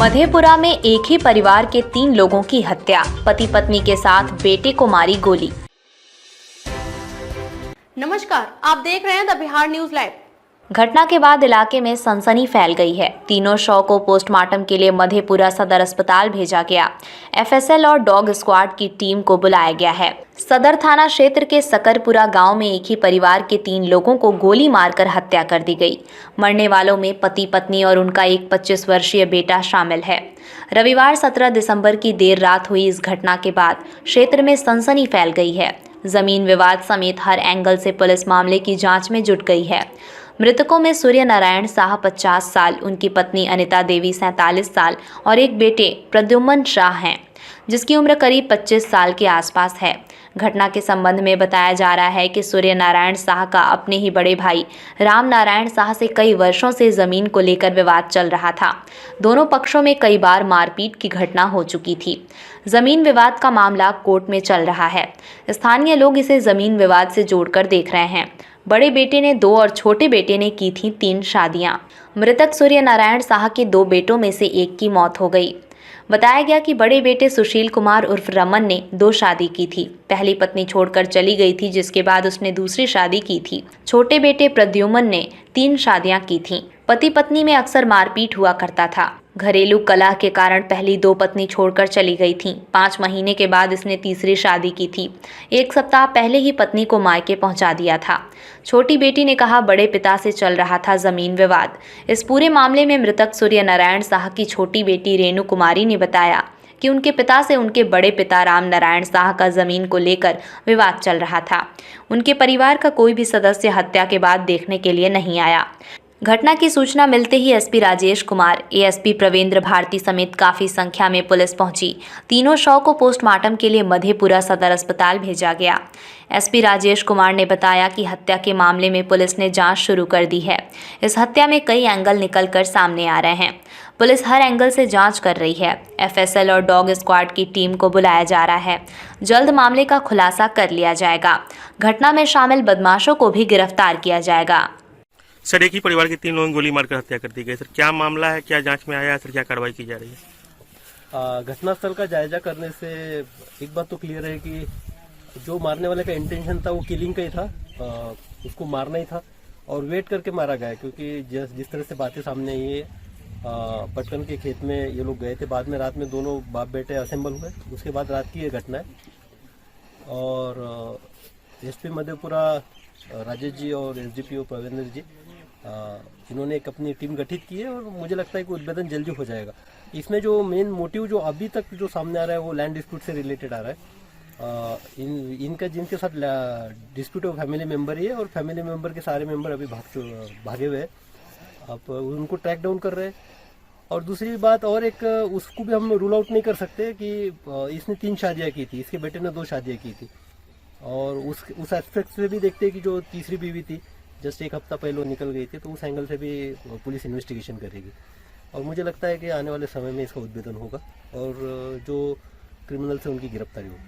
मधेपुरा में एक ही परिवार के 3 लोगों की हत्या, पति पत्नी के साथ बेटे को मारी गोली। नमस्कार, आप देख रहे हैं द बिहार न्यूज लाइव। घटना के बाद इलाके में सनसनी फैल गई है। तीनों शव को पोस्टमार्टम के लिए मधेपुरा सदर अस्पताल भेजा गया। एफएसएल और डॉग स्क्वाड की टीम को बुलाया गया है। सदर थाना क्षेत्र के सकरपुरा गांव में एक ही परिवार के 3 लोगों को गोली मारकर हत्या कर दी गई। मरने वालों में पति पत्नी और उनका एक 25 वर्षीय बेटा शामिल है। रविवार 17 दिसंबर की देर रात हुई इस घटना के बाद क्षेत्र में सनसनी फैल गई है। जमीन विवाद समेत हर एंगल से पुलिस मामले की जांच में जुट गई है। मृतकों में सूर्य नारायण शाह 50 साल, उनकी पत्नी अनिता देवी 47 साल और एक बेटे प्रद्युम्न शाह हैं, जिसकी उम्र करीब 25 साल के आसपास है। घटना के संबंध में बताया जा रहा है कि सूर्य नारायण शाह का अपने ही बड़े भाई राम नारायण शाह से कई वर्षों से जमीन को लेकर विवाद चल रहा था। दोनों पक्षों में कई बार मारपीट की घटना हो चुकी थी। जमीन विवाद का मामला कोर्ट में चल रहा है। स्थानीय लोग इसे जमीन विवाद से जोड़कर देख रहे हैं। बड़े बेटे ने 2 और छोटे बेटे ने की थी 3 शादियां। मृतक सूर्य नारायण शाह के 2 बेटों में से एक की मौत हो गई। बताया गया कि बड़े बेटे सुशील कुमार उर्फ रमन ने 2 शादी की थी। पहली पत्नी छोड़कर चली गई थी, जिसके बाद उसने दूसरी शादी की थी। छोटे बेटे प्रद्युम्न ने 3 शादियां की थीं। पति पत्नी में अक्सर मारपीट हुआ करता था। घरेलू कलह के कारण पहली 2 पत्नी छोड़कर चली गई थीं। 5 महीने के बाद इसने तीसरी शादी की थी। 1 सप्ताह पहले ही पत्नी को मायके पहुंचा दिया था। छोटी बेटी ने कहा, बड़े पिता से चल रहा था जमीन विवाद। इस पूरे मामले में मृतक सूर्य नारायण शाह की छोटी बेटी रेणु कुमारी ने बताया कि उनके पिता से उनके बड़े पिता राम नारायण शाह का जमीन को लेकर विवाद चल रहा था। उनके परिवार का कोई भी सदस्य हत्या के बाद देखने के लिए नहीं आया। घटना की सूचना मिलते ही एसपी राजेश कुमार, एएसपी प्रवेंद्र भारती समेत काफी संख्या में पुलिस पहुंची। तीनों शव को पोस्टमार्टम के लिए मधेपुरा सदर अस्पताल भेजा गया। एसपी राजेश कुमार ने बताया कि हत्या के मामले में पुलिस ने जांच शुरू कर दी है। इस हत्या में कई एंगल निकलकर सामने आ रहे हैं। पुलिस हर एंगल से जांच कर रही है। एफएसएल और डॉग स्क्वाड की टीम को बुलाया जा रहा है। जल्द मामले का खुलासा कर लिया जाएगा। घटना में शामिल बदमाशों को भी गिरफ्तार किया जाएगा। सर, एक ही परिवार के 3 लोगों की गोली मारकर हत्या कर दी गई। सर, क्या मामला है, क्या जांच में आया है, सर क्या कार्रवाई की जा रही है? घटनास्थल का जायजा करने से एक बात तो क्लियर है कि जो मारने वाले का इंटेंशन था वो किलिंग का ही था। उसको मारना ही था और वेट करके मारा गया, क्योंकि जिस तरह से बातें सामने आई है, पटकन के खेत में ये लोग गए थे। बाद में रात में दोनों बाप बेटे असेंबल हुए। उसके बाद रात की ये घटना है। और एसपी मधेपुरा राजेश जी और एसडीपीओ प्रवेंद्र जी, इन्होंने एक अपनी टीम गठित की है और मुझे लगता है कि उद्भेदन जल्दी हो जाएगा। इसमें जो मेन मोटिव जो अभी तक जो सामने आ रहा है वो लैंड डिस्प्यूट से रिलेटेड आ रहा है। इनका जिनके साथ डिस्प्यूट है फैमिली मेंबर ही है और फैमिली मेंबर के सारे मेंबर अभी भागे हुए हैं। अब उनको ट्रैक डाउन कर रहे हैं। और दूसरी बात और एक, उसको भी हम रूल आउट नहीं कर सकते कि इसने 3 शादियाँ की थी, इसके बेटे ने 2 शादियाँ की थी। और उस एस्पेक्ट से भी देखते हैं कि जो तीसरी बीवी थी जस्ट 1 हफ्ता पहले निकल गई थी, तो उस एंगल से भी पुलिस इन्वेस्टिगेशन करेगी। और मुझे लगता है कि आने वाले समय में इसका उद्भेदन होगा और जो क्रिमिनल से उनकी गिरफ्तारी होगी।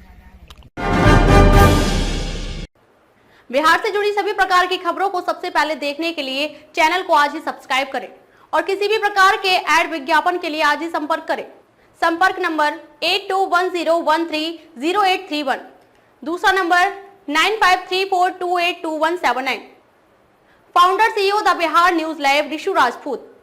बिहार से जुड़ी सभी प्रकार की खबरों को सबसे पहले देखने के लिए चैनल को आज ही सब्सक्राइब करें और किसी भी प्रकार के ऐड विज्ञापन के लिए आज ही संपर्क करें। संपर्क नंबर 8210130831, दूसरा number 9534282179। Founder CEO the Bihar news live Rishu Rajput.